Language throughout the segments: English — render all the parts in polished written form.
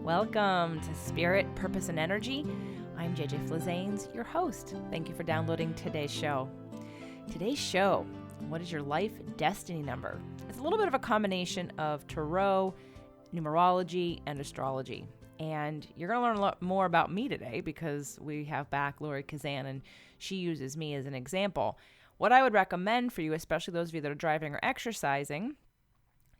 Welcome to Spirit, Purpose, and Energy. I'm JJ Flizanes, your host. Thank you for downloading today's show. Today's show, what is your life destiny number? It's a little bit of a combination of tarot, numerology, and astrology. And you're going to learn a lot more about me today because we have back Lorrie Kazan, and she uses me as an example. What I would recommend for you, especially those of you that are driving or exercising,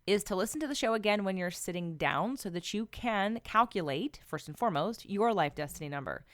is to listen to the show again when you're sitting down so that you can calculate, first and foremost, your life destiny number.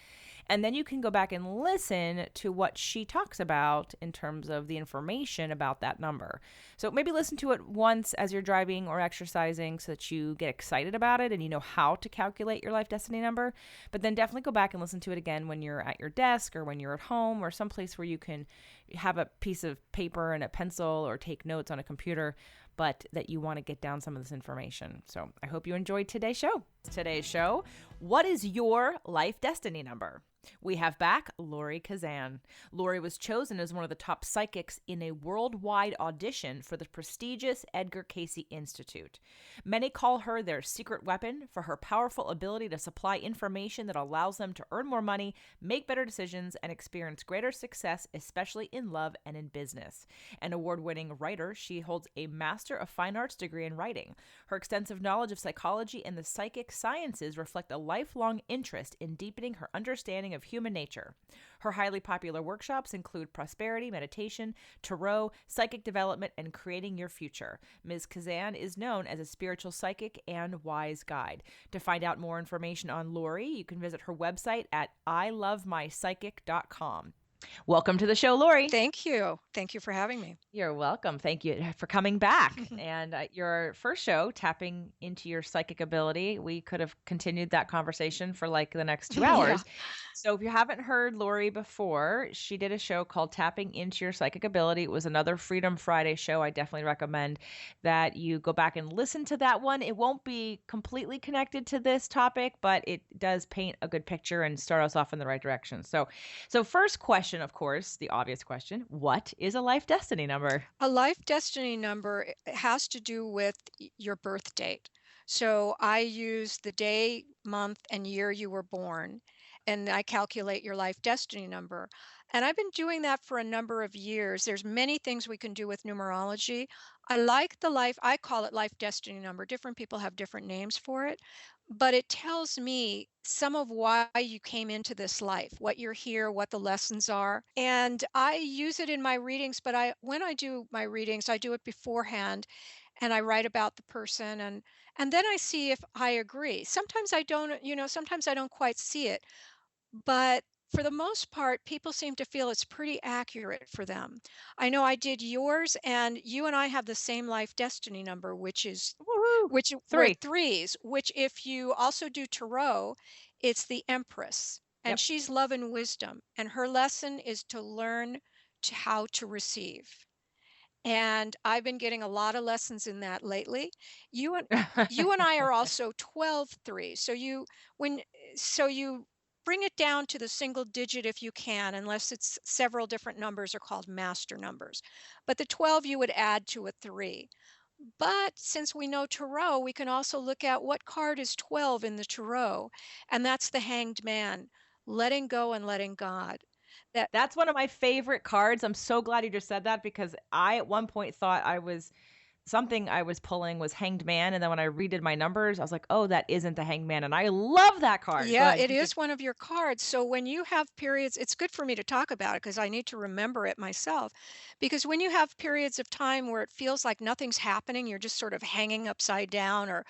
And then you can go back and listen to what she talks about in terms of the information about that number. So maybe listen to it once as you're driving or exercising so that you get excited about it and you know how to calculate your life destiny number. But then definitely go back and listen to it again when you're at your desk or when you're at home or someplace where you can have a piece of paper and a pencil or take notes on a computer, but that you want to get down some of this information. So I hope you enjoyed today's show. Today's show, what is your life destiny number? We have back Lorrie Kazan. Lorrie was chosen as one of the top psychics in a worldwide audition for the prestigious Edgar Cayce Institute. Many call her their secret weapon for her powerful ability to supply information that allows them to earn more money, make better decisions, and experience greater success, especially in love and in business. An award-winning writer, she holds a Master of Fine Arts degree in writing. Her extensive knowledge of psychology and the psychic sciences reflect a lifelong interest in deepening her understanding of human nature. Her highly popular workshops include prosperity, meditation, tarot, psychic development, and creating your future. Ms. Kazan is known as a spiritual psychic and wise guide. To find out more information on Lorrie, you can visit her website at ilovemypsychic.com. Welcome to the show, Lorrie. Thank you. Thank you for having me. You're welcome. Thank you for coming back. And your first show, Tapping into Your Psychic Ability, we could have continued that conversation for like the next 2 hours. Yeah. So if you haven't heard Lorrie before, she did a show called Tapping into Your Psychic Ability. It was another Freedom Friday show. I definitely recommend that you go back and listen to that one. It won't be completely connected to this topic, but it does paint a good picture and start us off in the right direction. So first question, of course, the obvious question, what is a life destiny number? A life destiny number has to do with your birth date. So I use the day, month, and year you were born, and I calculate your life destiny number. And I've been doing that for a number of years. There's many things we can do with numerology. I call it life destiny number. Different people have different names for it, but it tells me some of why you came into this life, what you're here, what the lessons are. And I use it in my readings, but when I do my readings, I do it beforehand and I write about the person and then I see if I agree. Sometimes I don't, sometimes I don't quite see it, but for the most part, people seem to feel it's pretty accurate for them. I know I did yours, and you and I have the same life destiny number, Woohoo! which we're Three. threes, which if you also do tarot, it's the Empress. And Yep. she's love and wisdom. And her lesson is to learn how to receive. And I've been getting a lot of lessons in that lately. You and you and I are also 12 threes. When so you bring it down to the single digit if you can, unless it's several different numbers are called master numbers. But the 12 you would add to a 3. But since we know tarot, we can also look at what card is 12 in the tarot, and that's the Hanged Man, letting go and letting God. That That's one of my favorite cards. I'm so glad you just said that because I at one point thought something I was pulling was Hanged Man, and then when I redid my numbers, I was like, "Oh, that isn't the Hanged Man," and I love that card. Go Yeah, ahead. it is one of your cards. So when you have periods, it's good for me to talk about it because I need to remember it myself. Because when you have periods of time where it feels like nothing's happening, you're just sort of hanging upside down, or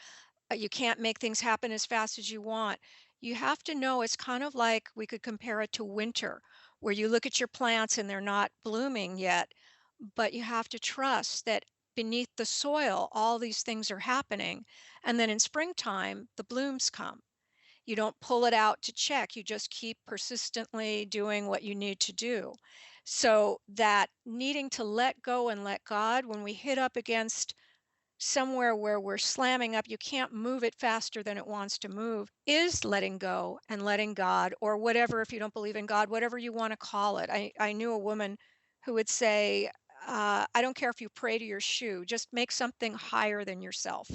you can't make things happen as fast as you want. You have to know it's kind of like we could compare it to winter, where you look at your plants and they're not blooming yet, but you have to trust that beneath the soil, all these things are happening. And then in springtime, the blooms come. You don't pull it out to check. You just keep persistently doing what you need to do. So that needing to let go and let God, when we hit up against somewhere where we're slamming up, you can't move it faster than it wants to move, is letting go and letting God, or whatever, if you don't believe in God, whatever you want to call it. I knew a woman who would say, I don't care if you pray to your shoe, just make something higher than yourself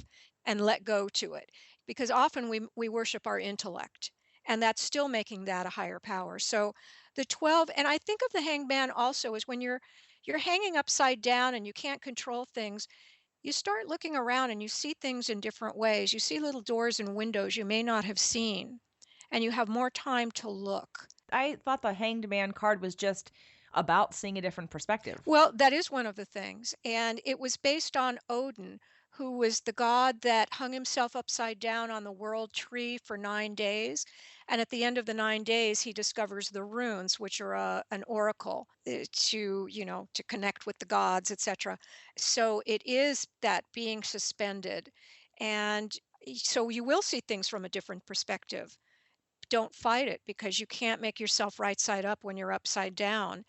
and let go to it. because often we worship our intellect, and that's still making that a higher power. So the 12, and I think of the hanged man also as when you're hanging upside down and you can't control things, you start looking around and you see things in different ways. You see little doors and windows you may not have seen, and you have more time to look. I thought the Hanged Man card was just about seeing a different perspective. Well, that is one of the things, and it was based on Odin, who was the god that hung himself upside down on the world tree for 9 days, and at the end of the 9 days, he discovers the runes, which are an oracle, to connect with the gods, etc. So it is that being suspended, and so you will see things from a different perspective. Don't fight it, because you can't make yourself right side up when you're upside down.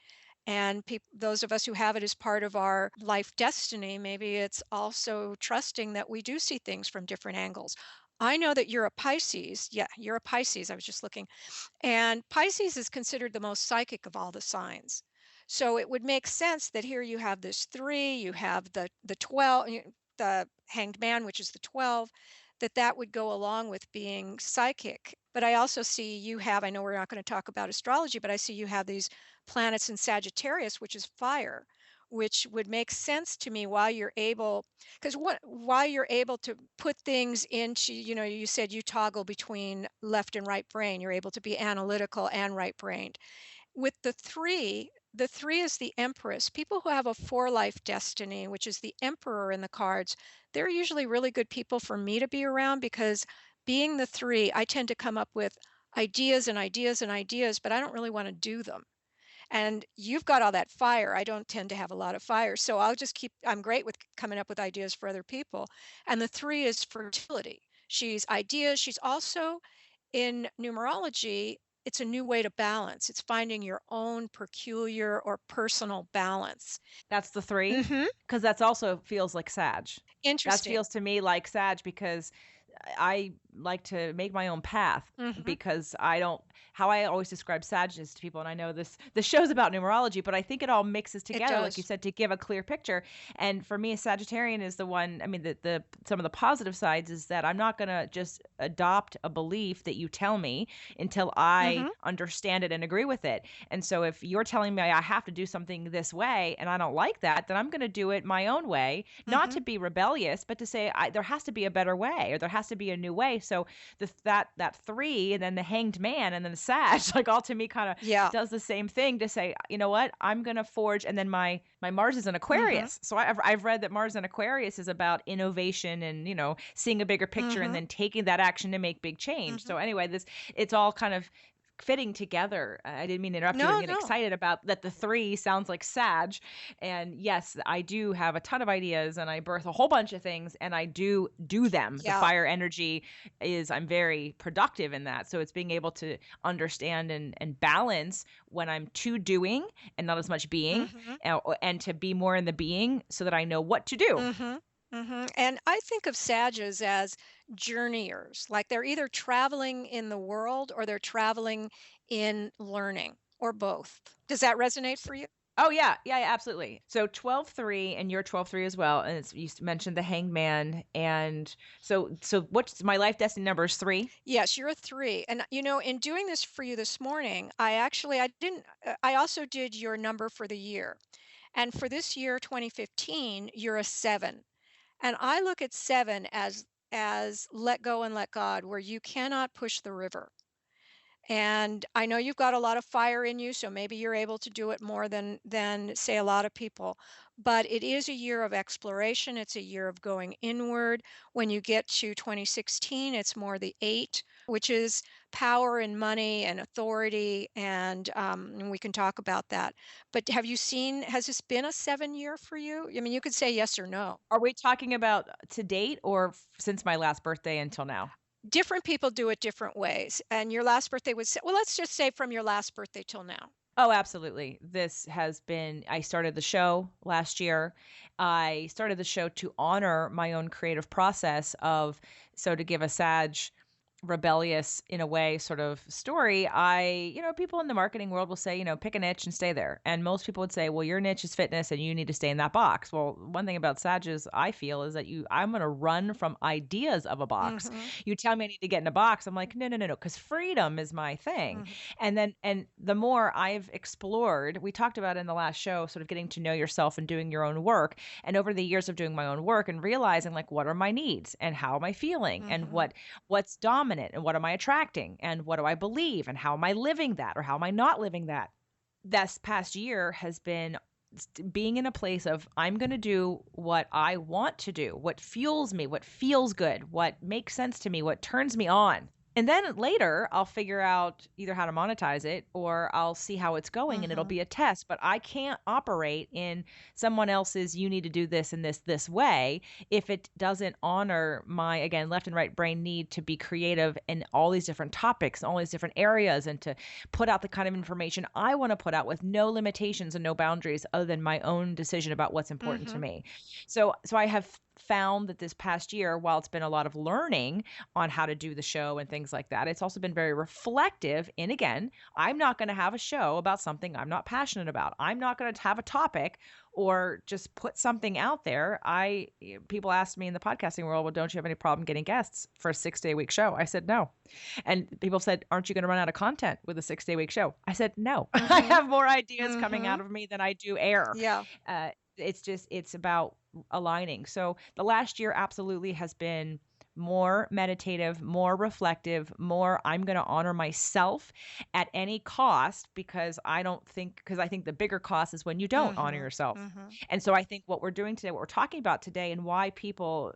And those of us who have it as part of our life destiny, maybe it's also trusting that we do see things from different angles. I know that you're a Pisces. Yeah, you're a Pisces. I was just looking. And Pisces is considered the most psychic of all the signs. So it would make sense that here you have this 3, you have the 12, the hanged man, which is the 12, that would go along with being psychic. But I also see you have, I know we're not going to talk about astrology, but I see you have these planets in Sagittarius, which is fire, which would make sense to me why you're able, because why you're able to put things into, you said you toggle between left and right brain. You're able to be analytical and right brained. With the 3 is the Empress. People who have a 4-life destiny, which is the Emperor in the cards, they're usually really good people for me to be around, because being the 3, I tend to come up with ideas and ideas and ideas, but I don't really want to do them. And you've got all that fire. I don't tend to have a lot of fire. So I'm great with coming up with ideas for other people. And the 3 is fertility. She's ideas. She's also, in numerology, it's a new way to balance. It's finding your own peculiar or personal balance. That's the 3? Hmm. Because that's also feels like Sag. That Interesting. feels to me like Sag because I like to make my own path Hmm. because I don't how I always describe Sagittarius to people, and I know this show's about numerology, but I think it all mixes It together, like you does. said, to give a clear picture. And for me, a Sagittarian is the one. I mean, the some of the positive sides is that I'm not gonna just adopt a belief that you tell me until I Hmm. understand it and agree with it. And so if you're telling me I have to do something this way and I don't like that, then I'm gonna do it my own way, not Hmm. to be rebellious, but to say there has to be a better way or there has to be a new way. So that 3 and then the hanged man and then the Sag, like all to me kind of Yeah. does the same thing to say, you know what, I'm gonna forge. And then my Mars is an Hmm. Aquarius, so I've read that Mars in Aquarius is about innovation and seeing a bigger picture and Hmm. then taking that action to make big change. Hmm. So anyway, this it's all kind of fitting together. I didn't mean to interrupt you, but I'm No, getting no. excited about that. The 3 sounds like Sag, and yes, I do have a ton of ideas, and I birth a whole bunch of things, and I do them. The Yeah. fire energy is I'm very productive in that, so it's being able to understand and balance when I'm too doing and not as much being, Hmm. and to be more in the being, so that I know what to do. Mhm. Mhm. And I think of Sages as journeyers, like they're either traveling in the world or they're traveling in learning, or both. Does that resonate for you? Oh yeah, yeah, yeah, absolutely. So 12-3, and you're 12-3 as well. And mentioned the hanged man. And so what's my life destiny number is 3? Yes, you're a 3. And in doing this for you this morning, I didn't I also did your number for the year. And for this year 2015, you're a 7. And I look at 7 as let go and let God, where you cannot push the river. And I know you've got a lot of fire in you, so maybe you're able to do it more than say a lot of people. But it is a year of exploration. It's a year of going inward. When you get to 2016, it's more the 8, which is power and money and authority, and we can talk about that. But has this been a 7 year for you? I mean, you could say yes or no. Are we talking about to date or since my last birthday until now? Different people do it different ways. And your last birthday was, well, let's just say from your last birthday till now. Oh, absolutely. This has been I started the show last year. I started the show to honor my own creative process of so to give a Sag rebellious in a way sort of story, people in the marketing world will say, pick a niche and stay there. And most people would say, well, your niche is fitness and you need to stay in that box. Well, one thing about Sages I feel is that I'm going to run from ideas of a box. Mhm. You tell me I need to get in a box. I'm like, no, no, no, no, because freedom is my thing. Mhm. And the more I've explored, we talked about in the last show, sort of getting to know yourself and doing your own work. And over the years of doing my own work and realizing like, what are my needs and how am I feeling and Mhm. what's dominant and what am I attracting and what do I believe and how am I living that or how am I not living that? This past year has been being in a place of I'm going to do what I want to do, what fuels me, what feels good, what makes sense to me, what turns me on. And then later, I'll figure out either how to monetize it or I'll see how it's going and it'll Mhm. be a test. But I can't operate in someone else's, you need to do this and this way if it doesn't honor my, again, left and right brain need to be creative in all these different topics, all these different areas, and to put out the kind of information I want to put out with no limitations and no boundaries other than my own decision about what's important to Mhm. me. So I have found that this past year, while it's been a lot of learning on how to do the show and things like that, it's also been very reflective in, again, I'm not going to have a show about something I'm not passionate about. I'm not going to have a topic or just put something out there. People asked me in the podcasting world, well, don't you have any problem getting guests for a 6-day week show? I said no. And people said, aren't you going to run out of content with a 6-day week show? I said no. I Mhm. have more ideas coming out Mhm. of me than I do air. Yeah. It's about aligning. So the last year absolutely has been more meditative, more reflective, more I'm going to honor myself at any cost because I think the bigger cost is when you don't honor Mhm. yourself. Mhm. And so I think what we're doing today, what we're talking about today and why people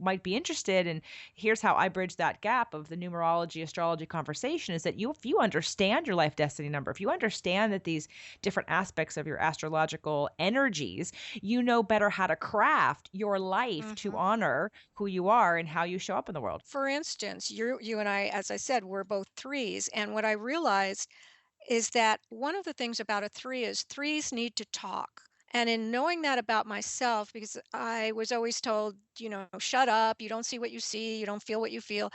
might be interested and here's how I bridge that gap of the numerology astrology conversation is that if you understand your life destiny number, if you understand that these different aspects of your astrological energies, you know better how to craft your life to Mhm. honor who you are and how you show up in the world. For instance, you and I, as I said, we're both threes, and what I realized is that one of the things about a three is threes need to talk. And in knowing that about myself, because I was always told, shut up, you don't see what you see, you don't feel what you feel.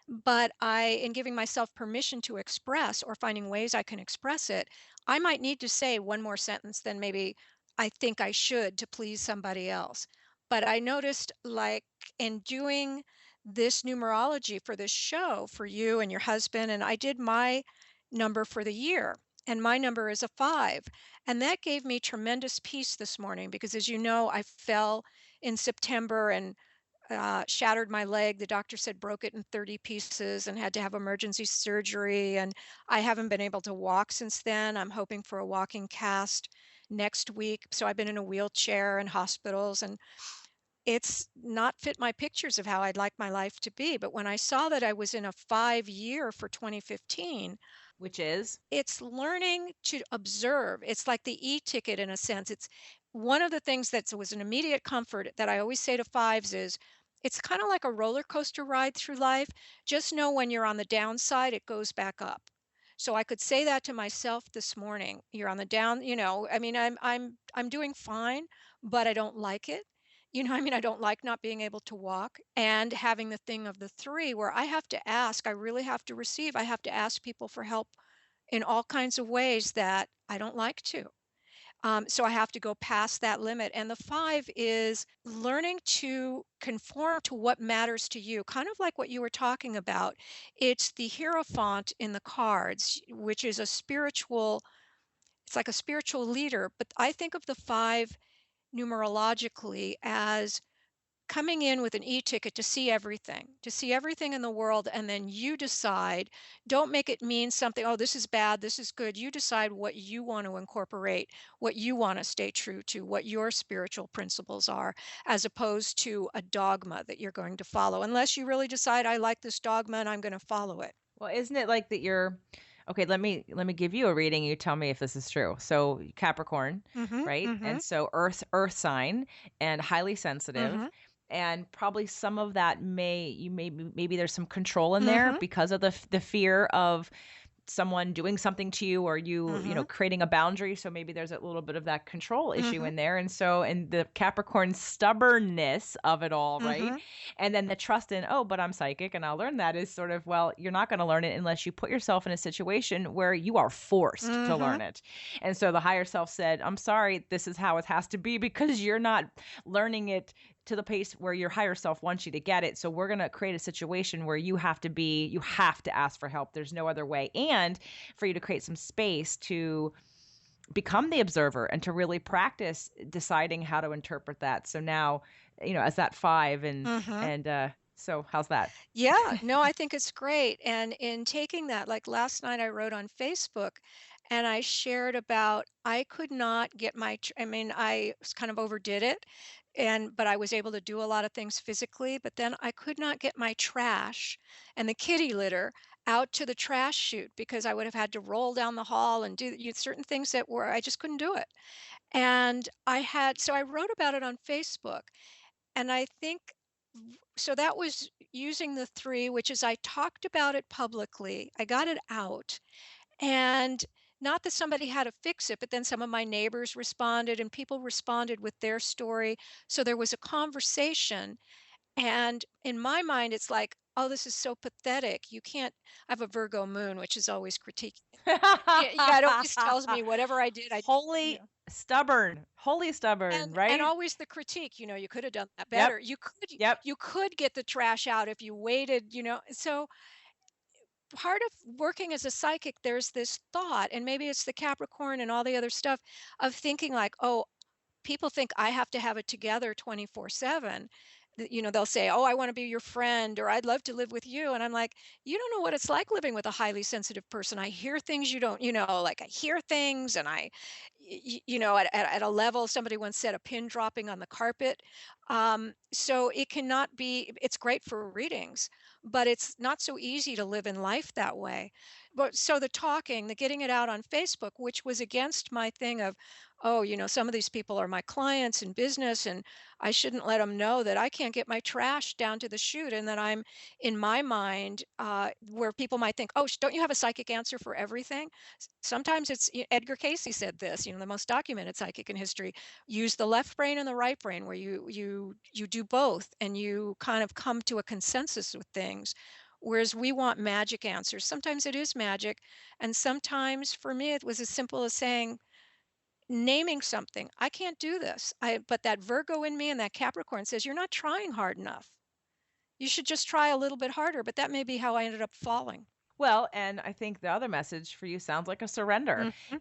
But in giving myself permission to express or finding ways I can express it, I might need to say one more sentence than maybe I think I should to please somebody else. But I noticed, like, in doing this numerology for this show for you and your husband, and I did my number for the year. And my number is a 5. And that gave me tremendous peace this morning because, as you know, I fell in September and shattered my leg. The doctor said broke it in 30 pieces and had to have emergency surgery. And I haven't been able to walk since then. I'm hoping for a walking cast next week. So I've been in a wheelchair in hospitals and it's not fit my pictures of how I'd like my life to be. But when I saw that I was in a 5 year for 2015, Which is it's learning to observe. It's like the e-ticket in a sense. It's one of the things that was an immediate comfort that I always say to fives is it's kind of like a roller coaster ride through life. Just know when you're on the downside, it goes back up. So I could say that to myself this morning. You're on the down, I mean, I'm doing fine, but I don't like it. I don't like not being able to walk and having the thing of the three where I have to ask, I really have to receive, I have to ask people for help in all kinds of ways that I don't like to. So I have to go past that limit. And the 5 is learning to conform to what matters to you, kind of like what you were talking about. It's the Hierophant in the cards, which is it's like a spiritual leader. But I think of the 5 numerologically as coming in with an e-ticket to see everything in the world, and then you decide, don't make it mean something, oh, this is bad, this is good. You decide what you want to incorporate, what you want to stay true to, what your spiritual principles are, as opposed to a dogma that you're going to follow, unless you really decide, I like this dogma and I'm going to follow it. well, isn't it like that you're okay, let me give you a reading, you tell me if this is true. So Capricorn, Mhm. right? And Mhm. so earth sign and highly sensitive. Mhm. And probably some of that maybe there's some control in there Mhm. because of the fear of someone doing something to you, or you know, Mhm. creating a boundary. So maybe there's a little bit of that control issue Mhm. in there. And the Capricorn stubbornness of it all, right? Mhm. And then the trust in, oh, but I'm psychic and I'll learn that is sort of, well, you're not going to learn it unless you put yourself in a situation where you are forced to Mhm. learn it. And so the higher self said, I'm sorry, this is how it has to be because you're not learning it to the pace where your higher self wants you to get it. So we're going to create a situation where you have to ask for help. There's no other way. And for you to create some space to become the observer and to really practice deciding how to interpret that. So now, you know, as that 5 Mhm. and so how's that? Yeah, no, I think it's great. And in taking that, like last night, I wrote on Facebook and I shared about I could not get I mean, kind of overdid it, but I was able to do a lot of things physically, but then I could not get my trash and the kitty litter out to the trash chute because I would have had to roll down the hall and do certain things that were, I just couldn't do it. And so I wrote about it on Facebook. And I think so that was using the 3, which is I talked about it publicly. I got it out. And not that somebody had to fix it, but then some of my neighbors responded and people responded with their story. So there was a conversation. And in my mind, it's like, oh, this is so pathetic. You can't, I have a Virgo moon, which is always critique. Yeah, yeah, it always tells me whatever I did, Wholly wholly stubborn, and right? always the critique, you could have done that Yep. better. Yep. You could get the trash out if you waited. So part of working as a psychic, there's this thought, and maybe it's the Capricorn and all the other stuff of thinking like, oh, people think I have to have it together 24/7. They'll say, "Oh, I want to be your friend," or "I'd love to live with you." And I'm like, "You don't know what it's like living with a highly sensitive person. I hear things you don't, like I hear things and at a level, somebody once said a pin dropping on the carpet. So it cannot be, it's great for readings, but it's not so easy to live in life that way. But so the getting it out on Facebook, which was against my thing of, oh, some of these people are my clients in business, and I shouldn't let them know that I can't get my trash down to the chute, and that I'm, in my mind, where people might think, oh, don't you have a psychic answer for everything? Sometimes Edgar Cayce said this, the most documented psychic in history. Use the left brain and the right brain, where you do both, and you kind of come to a consensus with things. Whereas we want magic answers. Sometimes it is magic, and sometimes for me it was as simple as saying, naming something. I can't do this. But that Virgo in me and that Capricorn says, you're not trying hard enough. You should just try a little bit harder. But that may be how I ended up falling. Well, and I think the other message for you sounds like a surrender Mhm.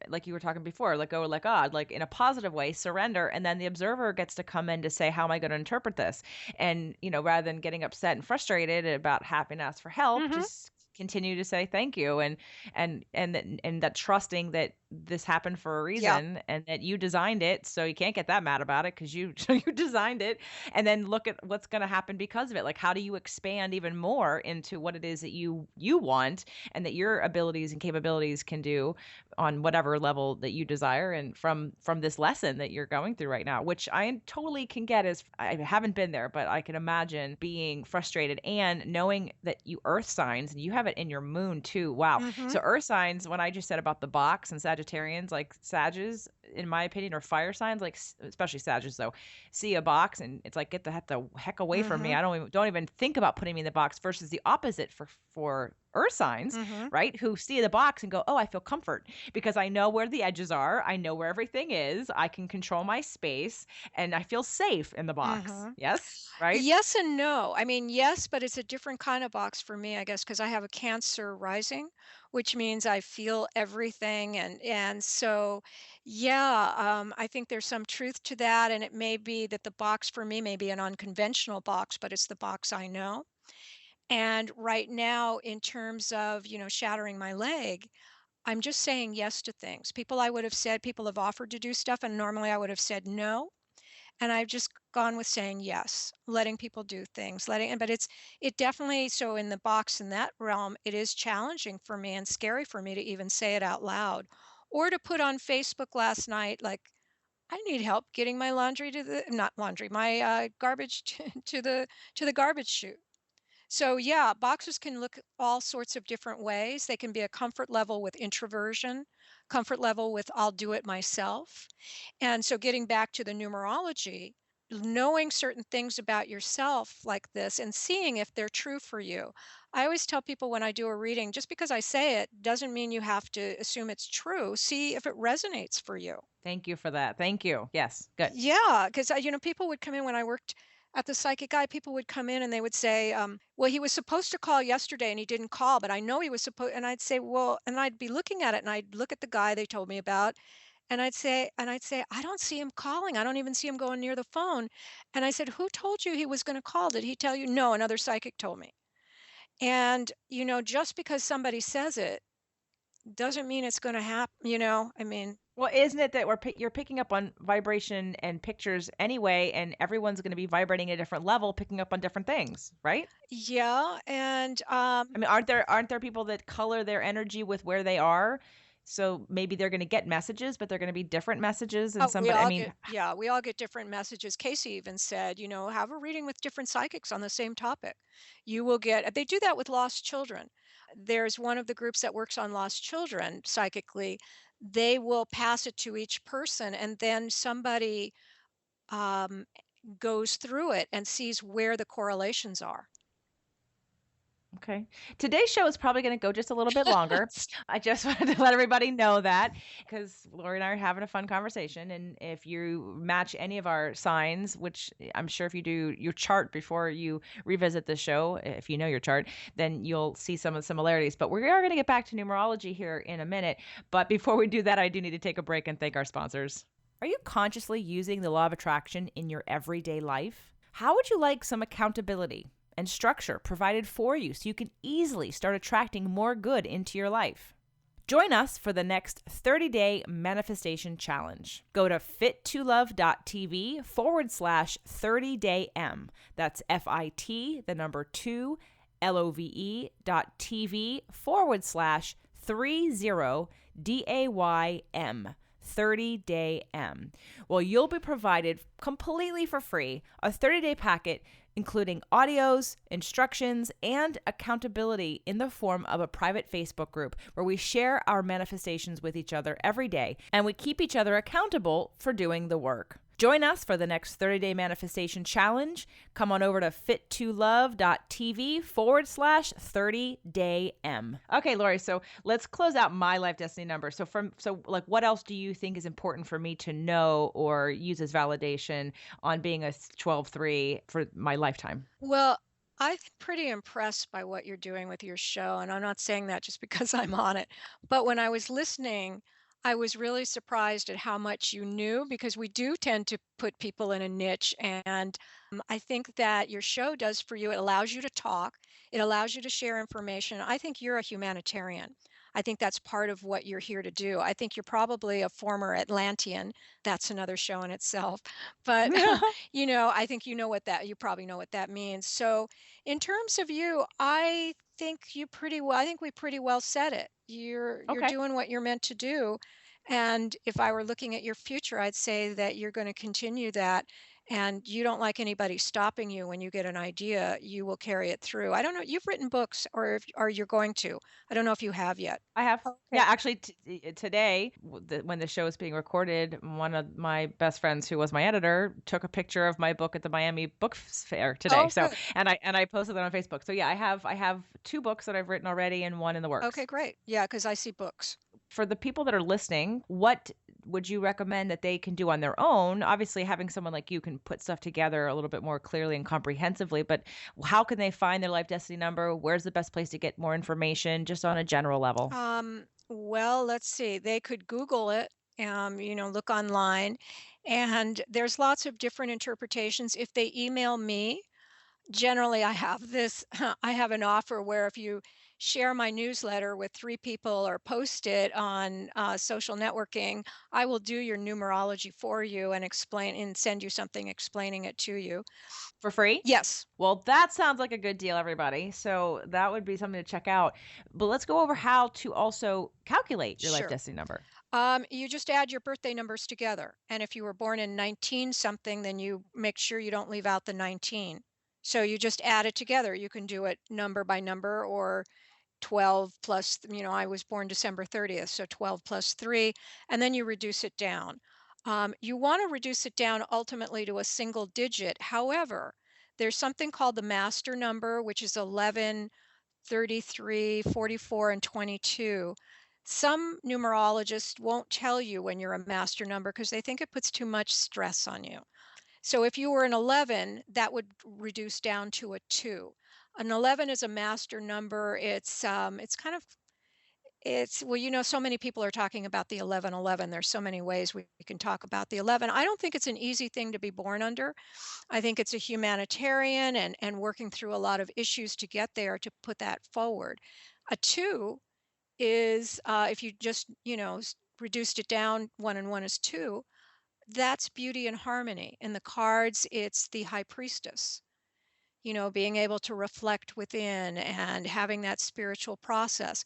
like you were talking before, let go, let God, like in a positive way, surrender, and then the observer gets to come in to say, how am I going to interpret this? And rather than getting upset and frustrated about having to ask for help, Mhm. just continue to say thank you and that trusting that this happened for a Yeah. reason and that you designed it, so you can't get that mad about it because you you designed it, and then look at what's going to happen because of it. Like, how do you expand even more into what it is that you want and that your abilities and capabilities can do on whatever level that you desire, and from this lesson that you're going through right now, which I totally can get. As I haven't been there, but I can imagine being frustrated and knowing that you earth signs and you have it in your moon too. Wow. Mhm. So earth signs, when I just said about the box and Sagittarians, like Sages, in my opinion, are fire signs, like especially Sages though, see a box and it's like, get the heck away from me. Mhm. I don't even think about putting me in the box, versus the opposite for earth signs, Mhm. right? Who see the box and go, "Oh, I feel comfort because I know where the edges are. I know where everything is. I can control my space and I feel safe in the box." Mhm. Yes? Right? Yes and no. I mean, yes, but it's a different kind of box for me, I guess, because I have a Cancer rising, which means I feel everything, and so, yeah, I think there's some truth to that, and it may be that the box for me may be an unconventional box, but it's the box I know. And right now, in terms of, shattering my leg, I'm just saying yes to things. People have offered to do stuff, and normally I would have said no. And I've just gone with saying yes, letting people do things, but it definitely, so in the box in that realm, it is challenging for me and scary for me to even say it out loud or to put on Facebook last night, like, I need help getting my laundry not laundry, my garbage to the garbage chute. So, yeah, boxes can look all sorts of different ways. They can be a comfort level with introversion, comfort level with I'll do it myself. And so, getting back to the numerology, knowing certain things about yourself like this and seeing if they're true for you. I always tell people when I do a reading, just because I say it doesn't mean you have to assume it's true. See if it resonates for you. Thank you for that. Thank you. Yes, good. Yeah, because people would come in when I worked at the psychic guy. People would come in and they would say, "Well, he was supposed to call yesterday and he didn't call, but I know he was supposed." And I'd say, "Well," and I'd be looking at it and I'd look at the guy they told me about, and I'd say, "I don't see him calling. I don't even see him going near the phone." And I said, "Who told you he was going to call? Did he tell you?" "No, another psychic told me." And just because somebody says it doesn't mean it's going to happen. I mean, Well, isn't it that you're picking up on vibration and pictures anyway, and everyone's going to be vibrating at a different level, picking up on different things, right? yeah, and I mean, aren't there people that color their energy with where they are? So maybe they're going to get messages, but they're going to be different messages, and oh, we somebody. I all mean, get yeah, we all get different messages. Casey even said, have a reading with different psychics on the same topic. You will get they do that with lost children. There's one of the groups that works on lost children psychically. They will pass it to each person and then somebody um, goes through it and sees where the correlations are. okay. Today's show is probably going to go just a little bit longer. I just wanted to let everybody know that because Lori and I are having a fun conversation. And if you match any of our signs, which I'm sure if you do your chart before you revisit the show, if you know your chart, then you'll see some of the similarities. But we are going to get back to numerology here in a minute. But before we do that, I do need to take a break and thank our sponsors. Are you consciously using the law of attraction in your everyday life? How would you like some accountability and structure provided for you so you can easily start attracting more good into your life? Join us for the next 30-day manifestation challenge. Go to fittolove.tv/30daym. That's FIT, the number 2, LOVE.tv/30DAYM. 30-day M. Well, you'll be provided completely for free a 30-day packet including audios, instructions, and accountability in the form of a private Facebook group where we share our manifestations with each other every day and we keep each other accountable for doing the work. Join us for the next 30-day manifestation challenge. Come on over to fittolove.tv/30daym. Okay, Lori, so let's close out my life destiny number. So what else do you think is important for me to know or use as validation on being a 12-3 for my lifetime? Well, I'm pretty impressed by what you're doing with your show, and I'm not saying that just because I'm on it. But when I was listening, I was really surprised at how much you knew because we do tend to put people in a niche. And I think that your show does for you. It allows you to talk, it allows you to share information. I think you're a humanitarian. I think that's part of what you're here to do. I think you're probably a former Atlantean. That's another show in itself. But I think you probably know what that means. So, in terms of you, I think we pretty well said it. You're Okay. doing what you're meant to do. And if I were looking at your future, I'd say that you're going to continue that and you don't like anybody stopping you when you get an idea, you will carry it through. I don't know, you've written books or you're going to. I don't know if you have yet. I have. Okay. Yeah, actually, today, when the show is being recorded, one of my best friends, who was my editor, took a picture of my book at the Miami Book Fair today. Oh, So, good. and I posted that on Facebook. So yeah, I have two books that I've written already, and one in the Okay, works. great. Yeah, because I see books. For the people that are listening, what would you recommend that they can do on their own? Obviously, having someone like you can put stuff together a little bit more clearly and comprehensively, but how can they find their life destiny number? Where's the best place to get more information, just on a general level? Well, let's see. They could Google it, look online, and there's lots of different interpretations. If they email me, generally I have this, I have an offer where if you share my newsletter with 3 people or post it on social networking, I will do your numerology for you and explain and send you something explaining it to you. For free? Yes, Well, that sounds like a good deal, everybody. So that would be something to check out. But let's go over how to also calculate your life sure. destiny number. You just add your birthday numbers together. And if you were born in 19 something, then you make sure you don't leave out the 19. So you just add it together. You can do it number by number or 12 plus, I was born December 30th, so 12 plus 3, and then you reduce it down. You want to reduce it down ultimately to a single digit. However, there's something called the master number, which is 11, 33, 44, and 22. Some numerologists won't tell you when you're a master number because they think it puts too much stress on you. So if you were an 11, that would reduce down to a 2. An 11 is a master number. It's kind of it's well, so many people are talking about the 1111. There's so many ways we can talk about the 11. I don't think it's an easy thing to be born under. I think it's a humanitarian and working through a lot of issues to get there to put that forward. A 2 is if you just, reduced it down, 1 and 1 is 2, that's beauty and harmony. In the cards, it's the high priestess, being able to reflect within and having that spiritual process.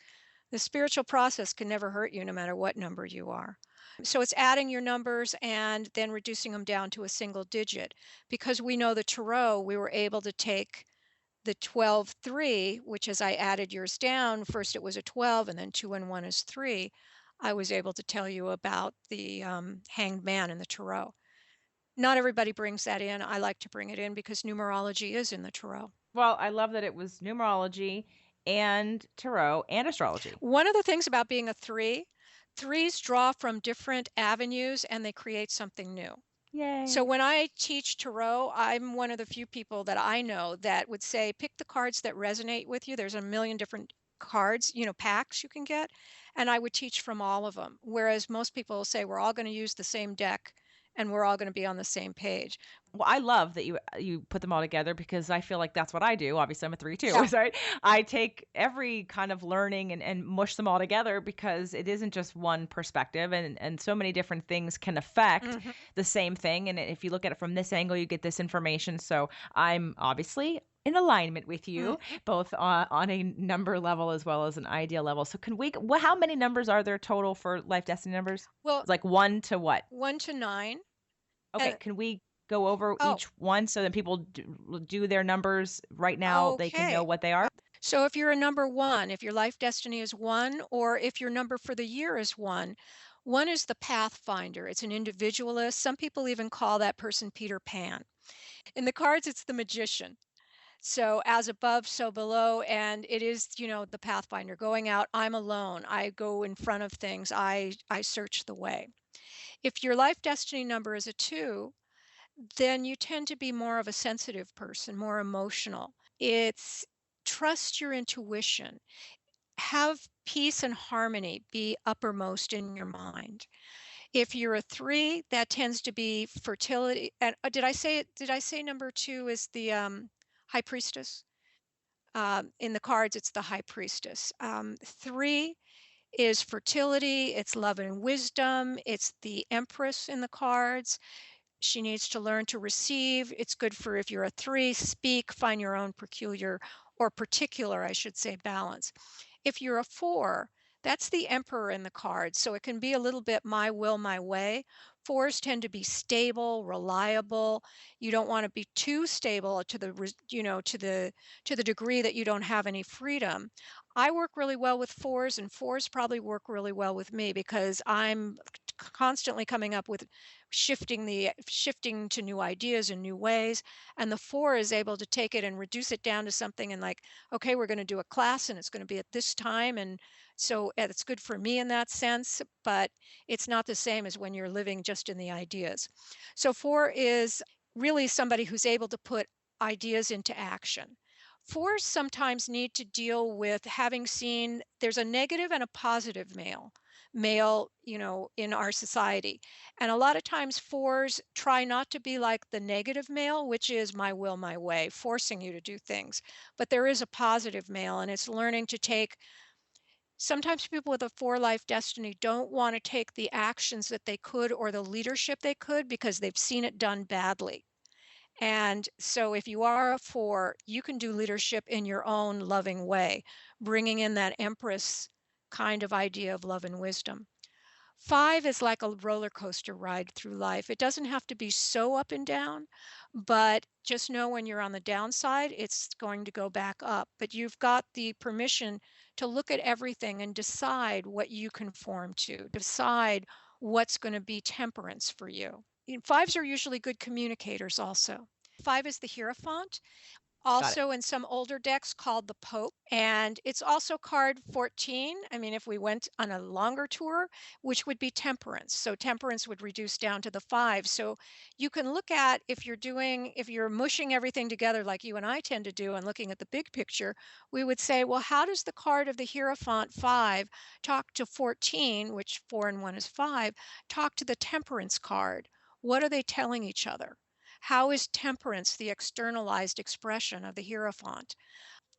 The spiritual process can never hurt you no matter what number you are. So it's adding your numbers and then reducing them down to a single digit. Because we know the tarot, we were able to take the 12 3, which as I added yours down, first it was a 12 and then 2 and 1 is 3. I was able to tell you about the hanged man in the tarot. Not everybody brings that in. I like to bring it in because numerology is in the tarot. Well, I love that it was numerology and tarot and astrology. One of the things about being a 3, threes draw from different avenues and they create something new. So Yay. when I teach tarot, I'm one of the few people that I know that would say, pick the cards that resonate with you. There's a million different cards, packs you can get, and I would teach from all of them. Whereas most people will say, we're all going to use the same deck and we're all going to be on the same page. Well, I love that you put them all together because I feel like that's what I do. Obviously, I'm a 3 too, Yeah. right? I take every kind of learning and mush them all together because it isn't just one perspective and so many different things can affect Mhm. the same thing. And if you look at it from this angle, you get this information. So I'm obviously in alignment with you, Mhm. both on a number level as well as an idea level. So can we? How many numbers are there total for life destiny numbers? Well, It's like one to what? 1 to 9. Okay, And can we go over oh, each one so that people do their numbers right now, they can know okay. what they are? So if you're a number 1, if your life destiny is 1, or if your number for the year is 1, 1 is the pathfinder. It's an individualist. Some people even call that person Peter Pan. In the cards, it's the magician. So as above, so below. And it is, the pathfinder going out. I'm alone. I go in front of things. I search the way. If your life destiny number is a 2, then you tend to be more of a sensitive person, more emotional. It's trust your intuition. Have peace and harmony be uppermost in your mind. If you're a 3, that tends to be fertility. And did I say it? Did I say number 2 is the high priestess? In the cards, it's the high priestess. 3 is fertility, it's love and wisdom, it's the empress in the cards. She needs to learn to receive. It's good for if you're a 3, speak, find your own peculiar or particular, I should say, balance. If you're a 4, that's the emperor in the cards. So it can be a little bit my will, my way. 4s tend to be stable, reliable. You don't want to be too stable to the, to the degree that you don't have any freedom. I work really well with 4s, and 4s probably work really well with me because I'm constantly coming up with shifting to new ideas and new ways, and the 4 is able to take it and reduce it down to something and like, okay, we're going to do a class and it's going to be at this time, and so it's good for me in that sense, but it's not the same as when you're living just in the ideas. So 4 is really somebody who's able to put ideas into action. 4s sometimes need to deal with having seen there's a negative and a positive male, in our society. And a lot of times 4s try not to be like the negative male, which is my will, my way, forcing you to do things. But there is a positive male, and it's learning to take. Sometimes people with a 4 life destiny don't want to take the actions that they could or the leadership they could because they've seen it done badly. And so if you are a 4, you can do leadership in your own loving way, bringing in that empress kind of idea of love and wisdom. 5 is like a roller coaster ride through life. It doesn't have to be so up and down, but just know when you're on the downside, it's going to go back up. But you've got the permission to look at everything and decide what you conform to, decide what's going to be temperance for you. And 5s are usually good communicators also. 5 is the Hierophant, Got it. also in some older decks called the Pope. And it's also card 14. I mean, if we went on a longer tour, which would be temperance. So temperance would reduce down to the 5. So you can look at if you're mushing everything together like you and I tend to do and looking at the big picture, we would say, well, how does the card of the Hierophant 5 talk to 14, which 4 and 1 is 5, talk to the temperance card? What are they telling each other? How is temperance the externalized expression of the Hierophant?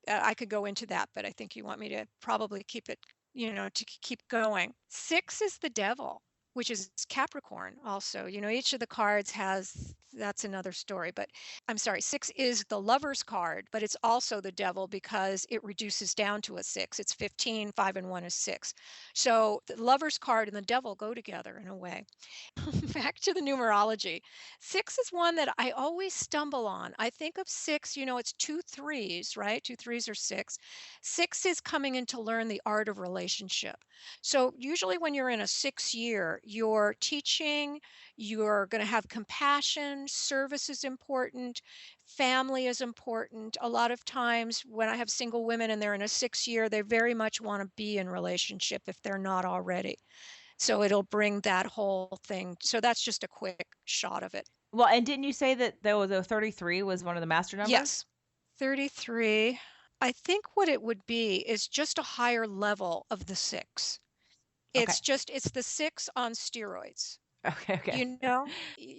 I could go into that, but I think you want me to probably keep it, to keep going. 6 is the devil, which is Capricorn also. Each of the cards that's another story, but I'm sorry, 6 is the lover's card, but it's also the devil because it reduces down to a 6. It's 15, 5 and 1 is 6. So the lover's card and the devil go together in a way. Back to the numerology. 6 is one that I always stumble on. I think of 6, it's two threes, right? Two threes are 6. 6 is coming in to learn the art of relationship. So usually when you're in a 6 year, you're teaching, you're going to have compassion, service is important, family is important. A lot of times when I have single women and they're in a 6 year, they very much want to be in relationship if they're not already. So it'll bring that whole thing. So that's just a quick shot of it. Well, and didn't you say that the 33 was one of the master numbers? Yes, 33. I think what it would be is just a higher level of the 6. Okay. It's the 6 on steroids. Okay, okay.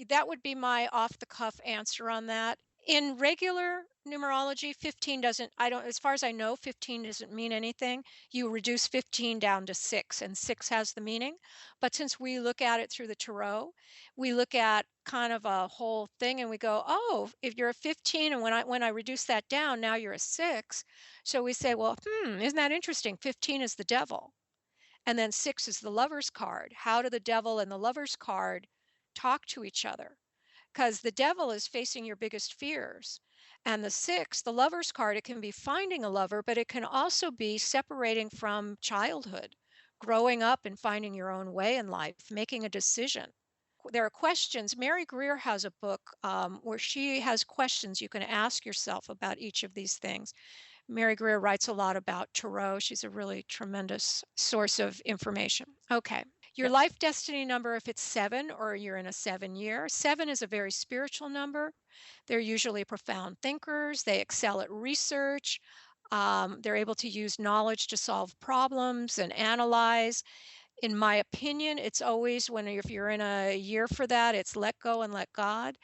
That would be my off the cuff answer on that. In regular numerology, 15 doesn't, I don't, as far as I know, 15 doesn't mean anything. You reduce 15 down to 6, and 6 has the meaning. But since we look at it through the tarot, we look at kind of a whole thing and we go, oh, if you're a 15 and when I reduce that down, now you're a 6. So we say, well, isn't that interesting? 15 is the devil. And then 6 is the lover's card. How do the devil and the lover's card talk to each other? Because the devil is facing your biggest fears. And the 6, the lover's card, it can be finding a lover, but it can also be separating from childhood, growing up and finding your own way in life, making a decision. There are questions. Mary Greer has a book where she has questions you can ask yourself about each of these things. Mary Greer writes a lot about tarot. She's a really tremendous source of information. Okay. Your Yep. life destiny number, if it's 7 or you're in a 7 year, 7 is a very spiritual number. They're usually profound thinkers. They excel at research. They're able to use knowledge to solve problems and analyze. In my opinion, it's always if you're in a year for that, it's let go and let God.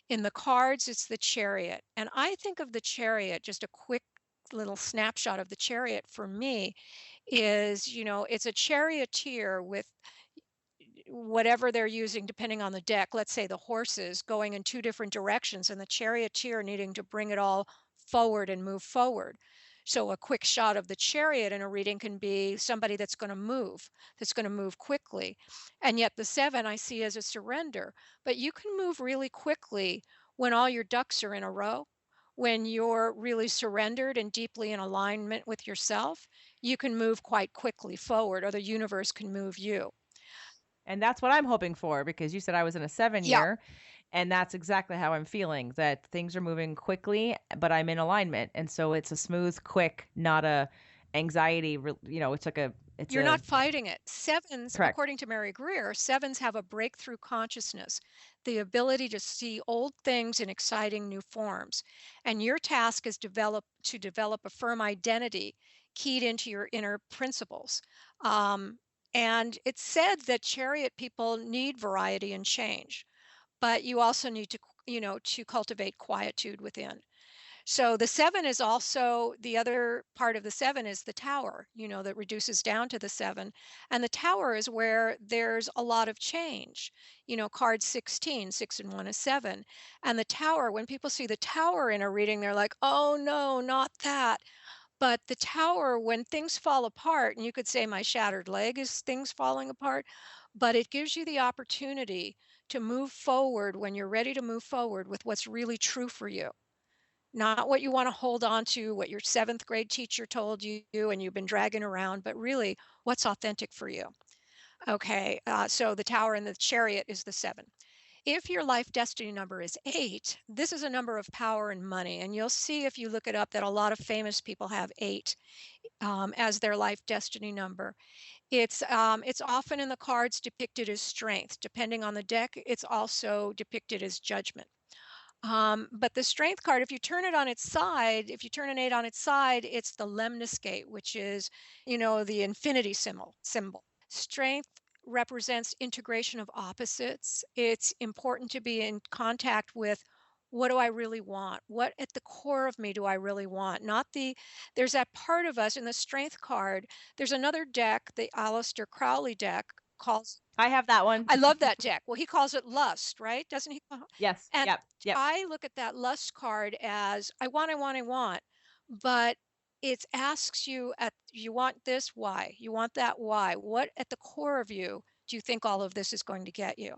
In the cards, it's the Chariot. And I think of the Chariot, just a quick little snapshot of the Chariot for me is, it's a charioteer with whatever they're using depending on the deck. Let's say the horses going in two different directions and the charioteer needing to bring it all forward and move forward. So a quick shot of the chariot in a reading can be somebody that's going to move quickly. And yet the 7 I see as a surrender. But you can move really quickly when all your ducks are in a row. When you're really surrendered and deeply in alignment with yourself, you can move quite quickly forward, or the universe can move you. And that's what I'm hoping for because you said I was in a 7 Yeah, year, and that's exactly how I'm feeling, that things are moving quickly, but I'm in alignment. And so it's a smooth, quick, not a anxiety, it's you're a not fighting it. 7s, correct. according to Mary Greer, 7s have a breakthrough consciousness, the ability to see old things in exciting new forms. And your task is to develop a firm identity keyed into your inner principles. Um, and it's said that chariot people need variety and change, but you also need to cultivate quietude within. So the 7 is also the other part of the 7 is the tower, that reduces down to the 7. And the tower is where there's a lot of change. Card 16, 6 and 1 is 7. And the tower, when people see the tower in a reading, they're like, oh no, not that. But the tower, when things fall apart, and you could say my shattered leg is things falling apart, but it gives you the opportunity to move forward when you're ready to move forward with what's really true for you. Not what you want to hold on to, what your seventh grade teacher told you and you've been dragging around, but really what's authentic for you. Okay, so the tower and the chariot is the seven. If your life destiny number is eight, this is a number of power and money. And you'll see if you look it up that a lot of famous people have eight as their life destiny number. It's often in the cards depicted as strength. Depending on the deck, it's also depicted as judgment. But the strength card, if you turn it on its side, if you turn an eight on its side, it's the lemniscate, which is, the infinity symbol. Strength represents integration of opposites. It's important to be in contact with what do I really want? What at the core of me do I really want? Not the, there's that part of us in the strength card. There's another deck, the Aleister Crowley deck, calls I have that one. I love that deck. Well, he calls it lust, right? Doesn't he? Yes. And Yep. Yep. I look at that lust card as I want, I want, I want, but it asks you at you want this, why? You want that, why? What at the core of you do you think all of this is going to get you?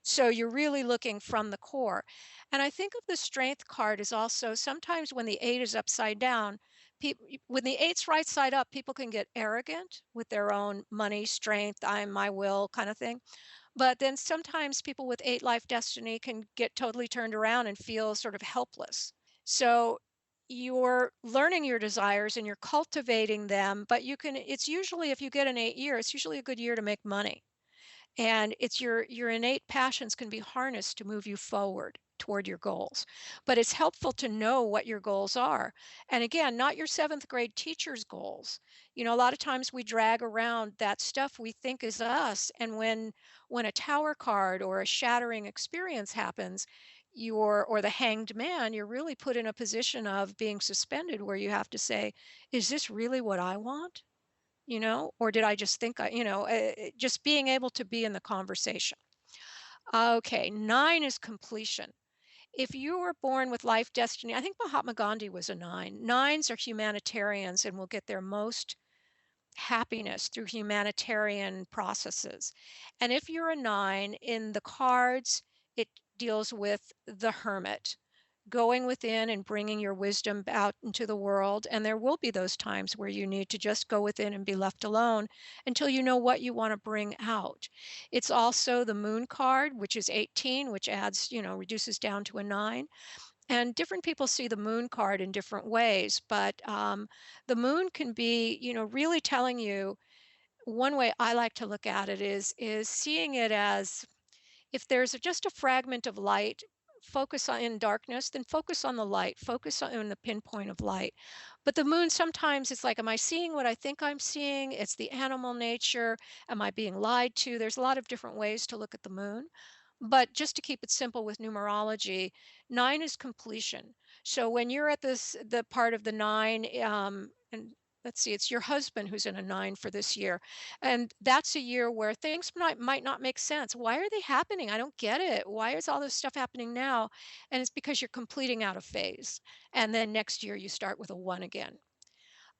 So you're really looking from the core. And I think of the strength card as also sometimes when the eight is upside down, people when the eight's right side up, people can get arrogant with their own money, strength, I'm my will kind of thing. But then sometimes people with eight life destiny can get totally turned around and feel sort of helpless. So you're learning your desires and you're cultivating them, but it's usually if you get an 8 year, it's usually a good year to make money. And it's your innate passions can be harnessed to move you forward toward your goals. But it's helpful to know what your goals are. And again, not your seventh grade teacher's goals. A lot of times we drag around that stuff we think is us. And when a tower card or a shattering experience happens, or the hanged man, you're really put in a position of being suspended where you have to say, is this really what I want? Or did I just think just being able to be in the conversation. Okay, nine is completion. If you were born with life destiny, I think Mahatma Gandhi was a nine. Nines are humanitarians and will get their most happiness through humanitarian processes. And if you're a nine in the cards, it deals with the hermit, going within and bringing your wisdom out into the world. And there will be those times where you need to just go within and be left alone until you know what you want to bring out. It's also the moon card, which is 18, which adds, reduces down to a nine. And different people see the moon card in different ways, but the moon can be, really telling you. One way I like to look at it is seeing it as if there's just a fragment of light, focus on in darkness, then focus on the light, focus on the pinpoint of light. But the moon sometimes it's like, am I seeing what I think I'm seeing? It's the animal nature. Am I being lied to? There's a lot of different ways to look at the moon. But just to keep it simple with numerology, nine is completion. So when you're at the part of the nine, and let's see, it's your husband who's in a nine for this year. And that's a year where things might not make sense. Why are they happening? I don't get it. Why is all this stuff happening now? And it's because you're completing out a phase. And then next year you start with a one again.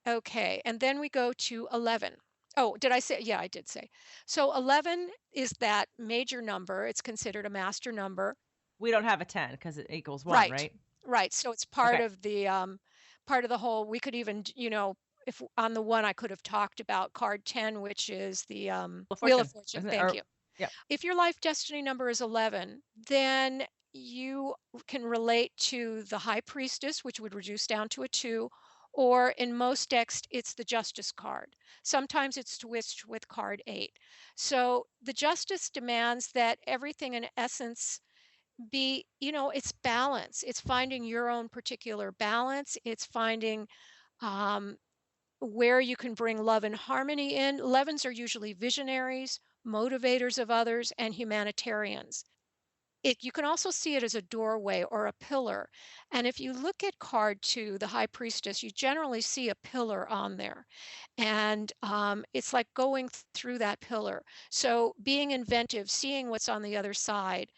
Okay. And then we go to 11. Oh, did I say? Yeah, I did say. So 11 is that major number. It's considered a master number. We don't have a 10 because it equals one, Right. right? Right. So it's Okay. part of the whole, we could even, if on the one I could have talked about card 10, which is the Wheel of Wheel of Fortune, Fortune. isn't it? Thank Or you. yep. If your life destiny number is 11, then you can relate to the High Priestess, which would reduce down to a 2, or in most decks, it's the Justice card. Sometimes it's switched with card 8. So the Justice demands that everything in essence be, it's balance. It's finding your own particular balance. It's finding um, where you can bring love and harmony in. 11s are usually visionaries, motivators of others, and humanitarians. You can also see it as a doorway or a pillar. And if you look at card 2, the High Priestess, you generally see a pillar on there. And it's like going through that pillar. So being inventive, seeing what's on the other side.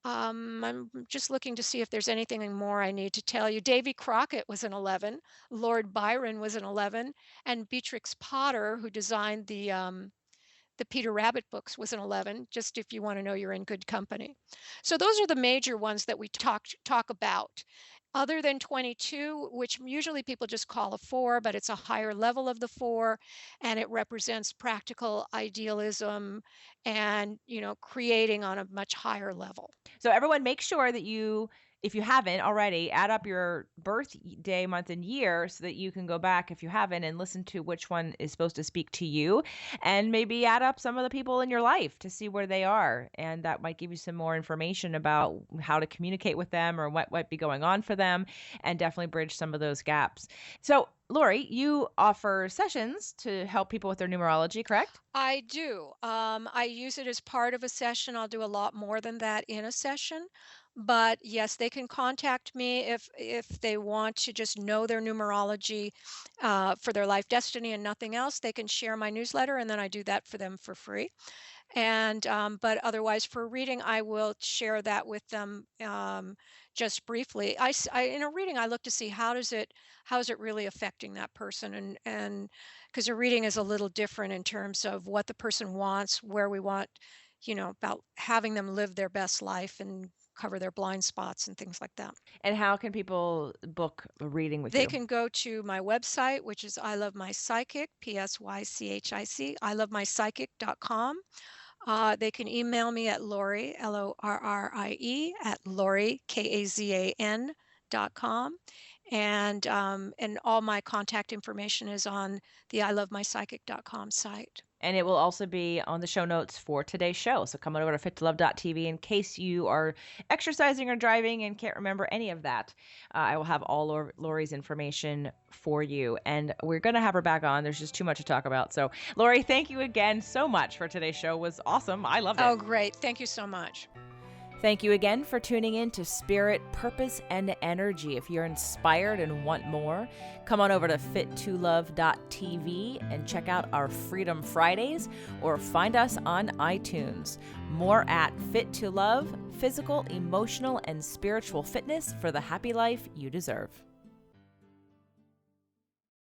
I'm just looking to see if there's anything more I need to tell you. Davy Crockett was an 11, Lord Byron was an 11, and Beatrix Potter, who designed The Peter Rabbit books was an 11, just if you want to know you're in good company. So those are the major ones that we talk about. Other than 22, which usually people just call a 4, but it's a higher level of the 4, and it represents practical idealism and, creating on a much higher level. So everyone make sure that you, if you haven't already, add up your birthday, month, and year so that you can go back if you haven't and listen to which one is supposed to speak to you, and maybe add up some of the people in your life to see where they are. And that might give you some more information about how to communicate with them or what might be going on for them, and definitely bridge some of those gaps. So Lorrie, you offer sessions to help people with their numerology, correct? I do. I use it as part of a session. I'll do a lot more than that in a session. But yes, they can contact me if they want to just know their numerology for their life destiny and nothing else. They can share my newsletter, and then I do that for them for free. And but otherwise, for reading, I will share that with them just briefly. In a reading, I look to see how is it really affecting that person, and because a reading is a little different in terms of what the person wants, where we want, about having them live their best life and cover their blind spots and things like that. And how can people book a reading with They you? can go to my website, which is I Love My Psychic, Psychic, ilovemypsychic.com. They can email me at Lorrie, Lorrie, at Lorrie, Kazan.com. And all my contact information is on the ilovemypsychic.com site. And it will also be on the show notes for today's show. So come on over to fittolove.tv in case you are exercising or driving and can't remember any of that. I will have all Lorrie's information for you. And we're going to have her back on. There's just too much to talk about. So, Lorrie, thank you again so much for today's show. It was awesome. I loved it. Oh, great. Thank you so much. Thank you again for tuning in to Spirit, Purpose, and Energy. If you're inspired and want more, come on over to fittolove.tv and check out our Freedom Fridays, or find us on iTunes. More at Fit to Love, physical, emotional, and spiritual fitness for the happy life you deserve.